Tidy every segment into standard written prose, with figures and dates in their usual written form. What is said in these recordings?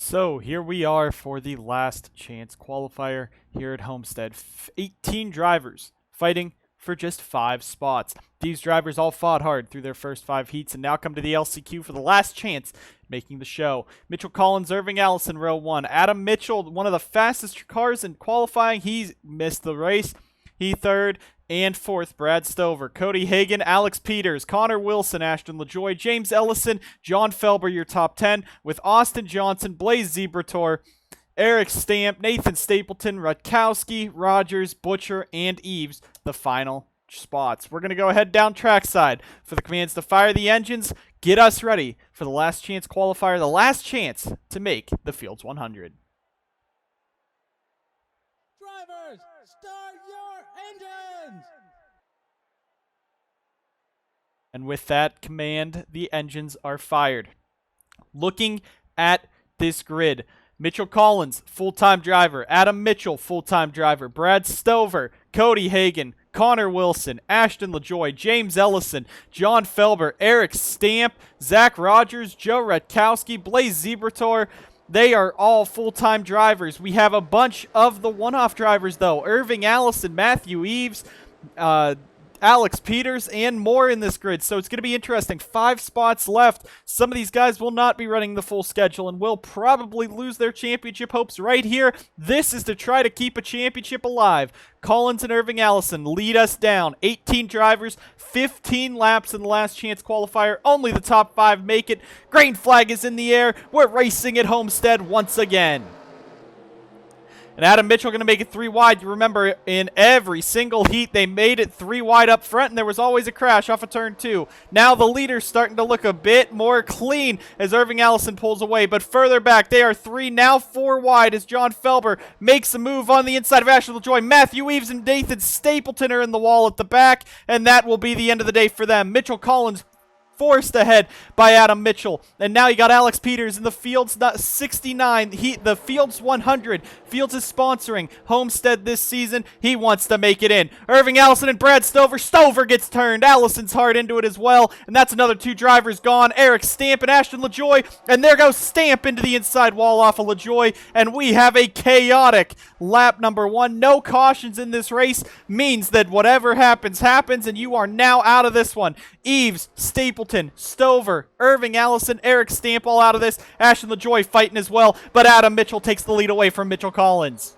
So here we are for the last chance qualifier here at Homestead. 18 drivers fighting for just 5 spots. These drivers all fought hard through their first 5 heats and now come to the LCQ for the last chance making the show. Mitchell Collins, Irving Allison, row 1. Adam Mitchell, one of the fastest cars in qualifying. He missed the race. He third and fourth. Brad Stover, Cody Hagan, Alex Peters, Connor Wilson, Ashton LaJoy, James Ellison, John Felber, your top 10, with Austin Johnson, Blaze Zebrator, Eric Stamp, Nathan Stapleton, Rutkowski, Rogers, Butcher, and Eves, the final spots. We're going to go ahead down trackside for the commands to fire the engines, get us ready for the last chance qualifier, the last chance to make the Fields 100. Drivers, start your engines! And with that command, the engines are fired. Looking at this grid, Mitchell Collins, full-time driver. Adam Mitchell, full-time driver. Brad Stover, Cody Hagan, Connor Wilson, Ashton LaJoy, James Ellison, John Felber, Eric Stamp, Zach Rogers, Joe Rutkowski, Blaze Zebrator. They are all full-time drivers. We have a bunch of the one-off drivers, though. Irving Allison, Matthew Eves, Alex Peters, and more in this grid. So it's going to be interesting. 5 spots left. Some of these guys will not be running the full schedule and will probably lose their championship hopes right here. This is to try to keep a championship alive. Collins and Irving Allison lead us down. 18 drivers, 15 laps in the last chance qualifier. Only the top 5 make it. Green flag is in the air. We're racing at Homestead once again. And Adam Mitchell going to make it 3 wide. You remember, in every single heat, they made it 3 wide up front, and there was always a crash off of turn 2. Now the leader's starting to look a bit more clean as Irving Allison pulls away. But further back, they are 3, now 4 wide as John Felber makes a move on the inside of Ashton LaJoy. Matthew Eves and Nathan Stapleton are in the wall at the back, and that will be the end of the day for them. Mitchell Collins forced ahead by Adam Mitchell. And now you got Alex Peters in the Fields 69. The Fields 100. Fields is sponsoring Homestead this season. He wants to make it in. Irving Allison and Brad Stover. Stover gets turned. Allison's hard into it as well. And that's another 2 drivers gone. Eric Stamp and Ashton LaJoy. And there goes Stamp into the inside wall off of LaJoy. And we have a chaotic lap number 1. No cautions in this race means that whatever happens, happens. And you are now out of this one. Eves, Stapleton, Stover, Irving Allison, Eric Stamp all out of this. Ashton LaJoy fighting as well, but Adam Mitchell takes the lead away from Mitchell Collins.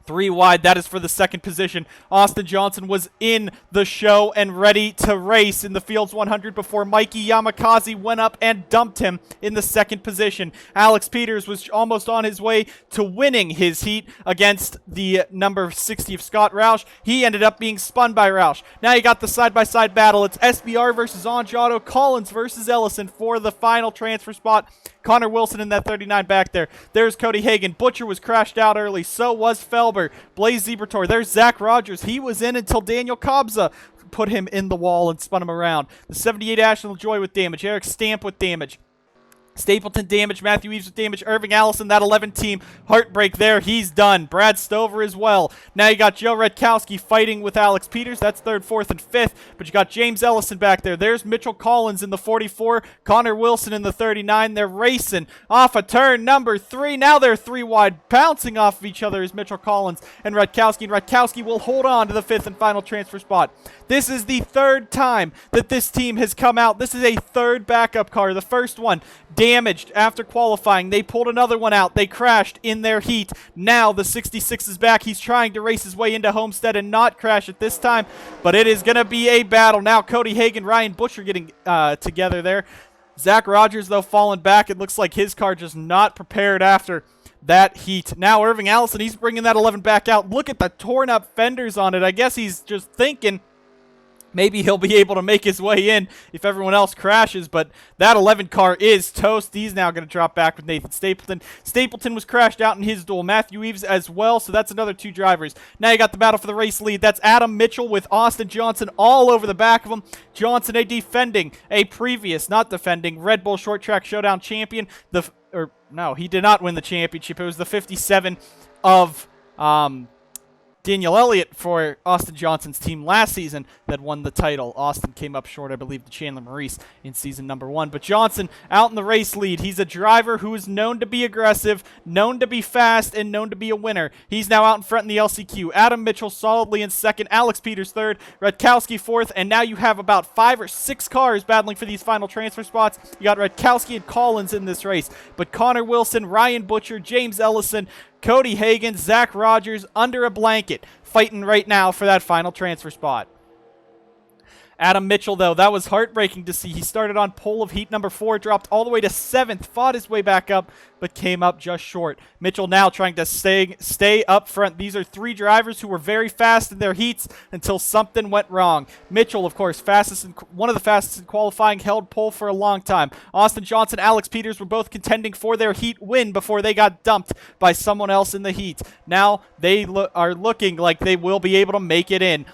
3 wide, that is for the second position. Austin Johnson was in the show and ready to race in the Fields 100 before Mikey Yamakaze went up and dumped him in the second position. Alex Peters was almost on his way to winning his heat against the number 60 of Scott Roush. He ended up being spun by Roush. Now you got the side-by-side battle. It's SBR versus Angiotto, Collins versus Ellison for the final transfer spot. Connor Wilson in that 39 back there. There's Cody Hagan. Butcher was crashed out early. So was Felber. Blaze Zebrator. There's Zach Rogers. He was in until Daniel Kobza put him in the wall and spun him around. The 78 Ashton LaJoy with damage. Eric Stamp with damage. Stapleton damage, Matthew Eves with damage, Irving Allison, that 11 team, heartbreak there, he's done. Brad Stover as well. Now you got Joe Rutkowski fighting with Alex Peters, that's 3rd, 4th, and 5th, but you got James Ellison back there. There's Mitchell Collins in the 44, Connor Wilson in the 39, they're racing off a turn number 3, now they're 3 wide, bouncing off of each other is Mitchell Collins and Rutkowski will hold on to the 5th and final transfer spot. This is the 3rd time that this team has come out. This is a 3rd backup car. The first one damaged after qualifying. They pulled another one out. They crashed in their heat. Now the 66 is back. He's trying to race his way into Homestead and not crash at this time, but it is going to be a battle. Now Cody Hagan, Ryan Butcher getting together there. Zach Rogers, though, falling back. It looks like his car just not prepared after that heat. Now Irving Allison, he's bringing that 11 back out. Look at the torn up fenders on it. I guess he's just thinking maybe he'll be able to make his way in if everyone else crashes, but that 11 car is toast. He's now going to drop back with Nathan Stapleton. Stapleton was crashed out in his duel. Matthew Eves as well, so that's another 2 drivers. Now you got the battle for the race lead. That's Adam Mitchell with Austin Johnson all over the back of him. Johnson, a previous, not defending, Red Bull Short Track Showdown champion. No, he did not win the championship. It was the 57 of Daniel Elliott for Austin Johnson's team last season that won the title. Austin came up short, I believe, to Chandler Maurice in season number 1. But Johnson out in the race lead. He's a driver who is known to be aggressive, known to be fast, and known to be a winner. He's now out in front in the LCQ. Adam Mitchell solidly in second, Alex Peters third, Redkowski fourth, and now you have about 5 or 6 cars battling for these final transfer spots. You got Redkowski and Collins in this race, but Connor Wilson, Ryan Butcher, James Ellison, Cody Hagan, Zach Rogers under a blanket, fighting right now for that final transfer spot. Adam Mitchell, though, that was heartbreaking to see. He started on pole of heat number 4, dropped all the way to 7th, fought his way back up, but came up just short. Mitchell now trying to stay up front. These are 3 drivers who were very fast in their heats until something went wrong. Mitchell, of course, one of the fastest in qualifying, held pole for a long time. Austin Johnson, Alex Peters were both contending for their heat win before they got dumped by someone else in the heat. Now they are looking like they will be able to make it in.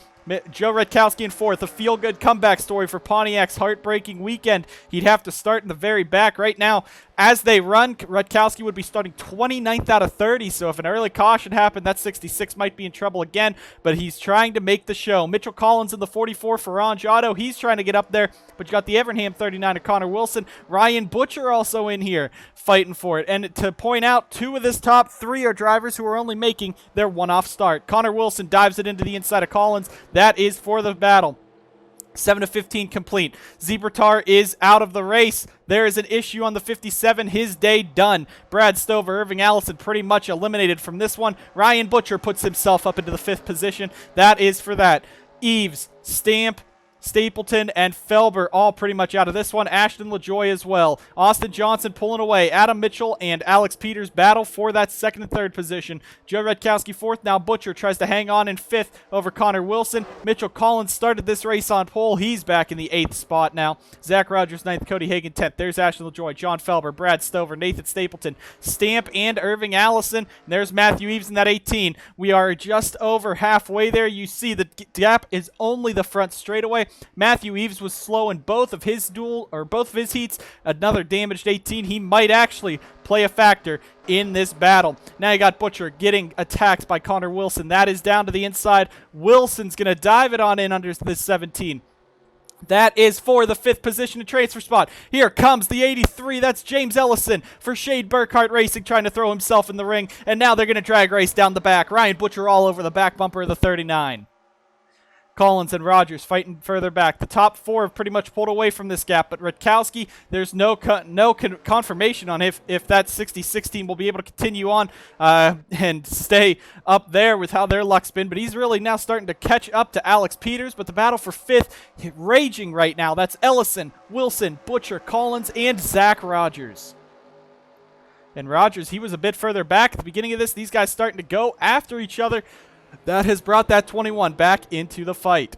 Joe Redkowski in 4th, a feel-good comeback story for Pontiac's heartbreaking weekend. He'd have to start in the very back right now. As they run, Redkowski would be starting 29th out of 30, so if an early caution happened, that 66 might be in trouble again, but he's trying to make the show. Mitchell Collins in the 44 for Ron Giotto. He's trying to get up there, but you got the Evernham 39 of Connor Wilson. Ryan Butcher also in here fighting for it. And to point out, 2 of this top 3 are drivers who are only making their one-off start. Connor Wilson dives it into the inside of Collins. That is for the battle. 7 of 15 complete. Zebratar is out of the race. There is an issue on the 57. His day done. Brad Stover, Irving Allison pretty much eliminated from this one. Ryan Butcher puts himself up into the 5th position. That is for that. Eves, Stamp, Stapleton, and Felber all pretty much out of this one. Ashton LaJoy as well. Austin Johnson pulling away. Adam Mitchell and Alex Peters battle for that 2nd and 3rd position. Joe Redkowski 4th. Now Butcher tries to hang on in 5th over Connor Wilson. Mitchell Collins started this race on pole. He's back in the 8th spot now. Zach Rogers 9th. Cody Hagan 10th. There's Ashton LaJoy, John Felber, Brad Stover, Nathan Stapleton, Stamp, and Irving Allison. And there's Matthew Eves in that 18. We are just over halfway there. You see the gap is only the front straightaway. Matthew Eves was slow in both of his heats. Another damaged 18. He might actually play a factor in this battle. Now you got Butcher getting attacked by Connor Wilson. That is down to the inside. Wilson's going to dive it on in under this 17. That is for the 5th position and transfer spot. Here comes the 83. That's James Ellison for Shade Burkhart Racing trying to throw himself in the ring. And now they're going to drag race down the back. Ryan Butcher all over the back bumper of the 39. Collins and Rogers fighting further back. The top 4 have pretty much pulled away from this gap, but Redkowski, there's no confirmation on if that 66 team will be able to continue on and stay up there with how their luck's been, but he's really now starting to catch up to Alex Peters, but the battle for 5th raging right now. That's Ellison, Wilson, Butcher, Collins, and Zach Rogers. And Rogers, he was a bit further back at the beginning of this. These guys starting to go after each other. That has brought that 21 back into the fight.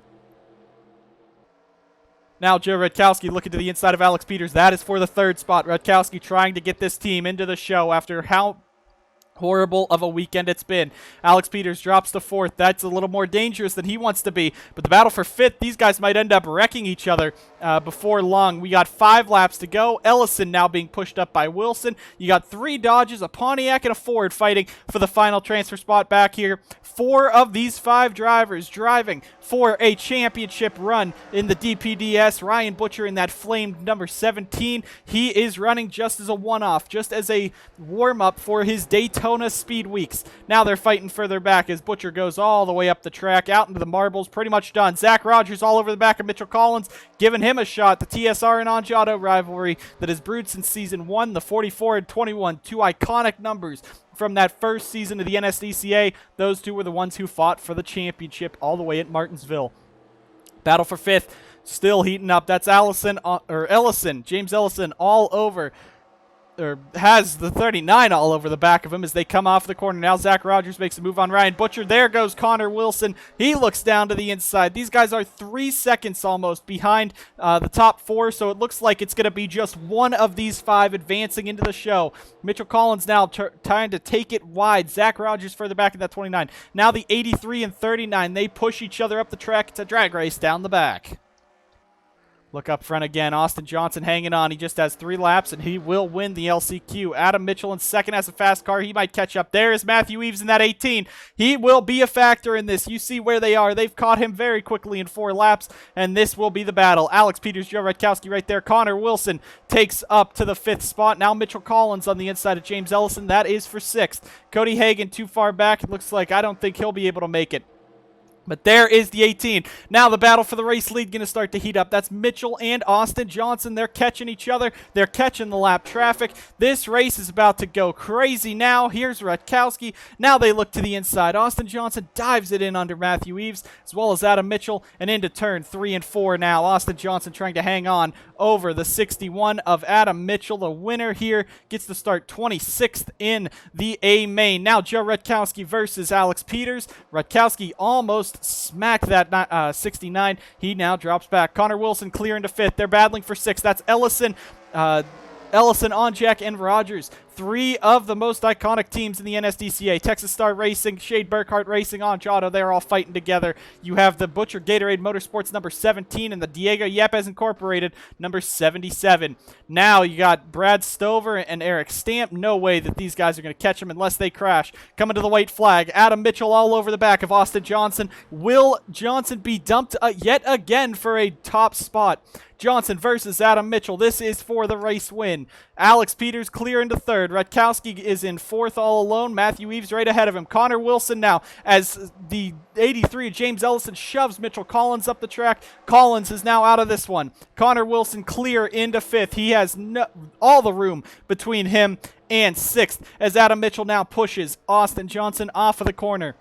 Now Joe Redkowski looking to the inside of Alex Peters. That is for the 3rd spot. Redkowski trying to get this team into the show after how horrible of a weekend it's been. Alex Peters drops to 4th. That's a little more dangerous than he wants to be. But the battle for 5th, these guys might end up wrecking each other before long. We got 5 laps to go. Ellison now being pushed up by Wilson. You got 3 Dodges, a Pontiac, and a Ford fighting for the final transfer spot back here. 4 of these 5 drivers driving for a championship run in the DPDS. Ryan Butcher in that flamed number 17. He is running just as a one-off, just as a warm-up for his Daytona Speed Weeks. Now they're fighting further back as Butcher goes all the way up the track, out into the marbles, pretty much done. Zach Rogers all over the back of Mitchell Collins, giving him a shot. The TSR and Angiato rivalry that has brewed since season 1, the 44 and 21, 2 iconic numbers from that first season of the NSDCA. Those 2 were the ones who fought for the championship all the way at Martinsville. Battle for 5th, still heating up. That's Ellison, James Ellison all over, or has the 39 all over the back of him as they come off the corner. Now Zach Rogers makes a move on Ryan Butcher. There goes Connor Wilson. He looks down to the inside. These guys are 3 seconds almost behind the top 4, so it looks like it's going to be just one of these 5 advancing into the show. Mitchell Collins now trying to take it wide. Zach Rogers further back in that 29. Now the 83 and 39. They push each other up the track. It's a drag race down the back. Look up front again. Austin Johnson hanging on. He just has 3 laps, and he will win the LCQ. Adam Mitchell in second has a fast car. He might catch up. There is Matthew Eves in that 18. He will be a factor in this. You see where they are. They've caught him very quickly in 4 laps, and this will be the battle. Alex Peters, Joe Rutkowski right there. Connor Wilson takes up to the 5th spot. Now Mitchell Collins on the inside of James Ellison. That is for 6th. Cody Hagan too far back. It looks like I don't think he'll be able to make it. But there is the 18. Now the battle for the race lead going to start to heat up. That's Mitchell and Austin Johnson. They're catching each other. They're catching the lap traffic. This race is about to go crazy now. Here's Rutkowski. Now they look to the inside. Austin Johnson dives it in under Matthew Eves, as well as Adam Mitchell, and into turn 3 and 4 now. Austin Johnson trying to hang on over the 61 of Adam Mitchell. The winner here gets to start 26th in the A main. Now Joe Rutkowski versus Alex Peters. Rutkowski almost smack that 69. He now drops back. Connor Wilson clear into 5th. They're battling for 6th. That's Ellison, Onjack, and Rogers. 3 of the most iconic teams in the NSDCA. Texas Star Racing, Shade Burkhart Racing, Auto. They're all fighting together. You have the Butcher Gatorade Motorsports number 17 and the Diego Yepes Incorporated number 77. Now you got Brad Stover and Eric Stamp. No way that these guys are going to catch them unless they crash. Coming to the white flag. Adam Mitchell all over the back of Austin Johnson. Will Johnson be dumped yet again for a top spot? Johnson versus Adam Mitchell. This is for the race win. Alex Peters clear into 3rd. Rutkowski is in 4th all alone. Matthew Eves right ahead of him. Connor Wilson now as the 83 James Ellison shoves Mitchell Collins up the track. Collins is now out of this one. Connor Wilson clear into 5th. He has all the room between him and 6th as Adam Mitchell now pushes Austin Johnson off of the corner.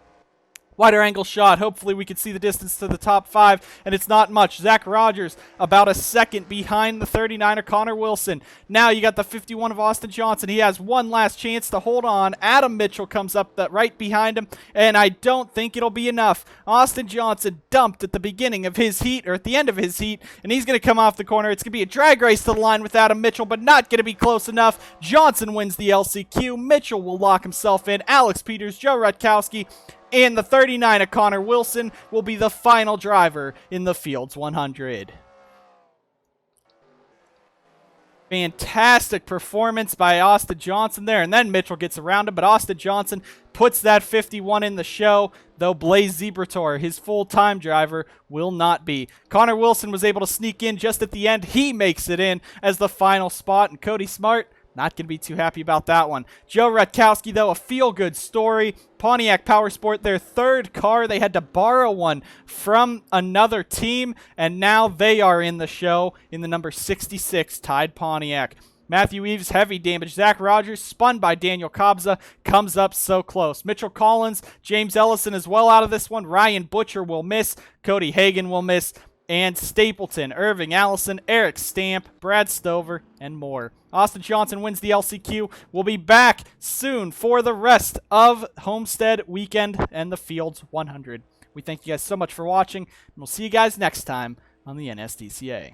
Wider angle shot. Hopefully we can see the distance to the top 5, and it's not much. Zach Rogers about a second behind the 39er Connor Wilson. Now you got the 51 of Austin Johnson. He has one last chance to hold on. Adam Mitchell comes up right behind him, and I don't think it'll be enough. Austin Johnson dumped at the beginning of his heat, or at the end of his heat, and he's going to come off the corner. It's going to be a drag race to the line with Adam Mitchell, but not going to be close enough. Johnson wins the LCQ. Mitchell will lock himself in. Alex Peters, Joe Rutkowski, and the 39 of Connor Wilson will be the final driver in the Fields 100. Fantastic performance by Austin Johnson there, and then Mitchell gets around him, but Austin Johnson puts that 51 in the show, though Blaze Zebrator, his full-time driver, will not be. Connor Wilson was able to sneak in just at the end. He makes it in as the final spot, and Cody Smart not going to be too happy about that one. Joe Rutkowski, though, a feel-good story. Pontiac Powersport, their 3rd car. They had to borrow one from another team, and now they are in the show in the number 66 Tide Pontiac. Matthew Eves, heavy damage. Zach Rogers, spun by Daniel Kobza, comes up so close. Mitchell Collins, James Ellison is well out of this one. Ryan Butcher will miss. Cody Hagan will miss. And Stapleton, Irving Allison, Eric Stamp, Brad Stover, and more. Austin Johnson wins the LCQ. We'll be back soon for the rest of Homestead Weekend and the Fields 100. We thank you guys so much for watching, and we'll see you guys next time on the NSDCA.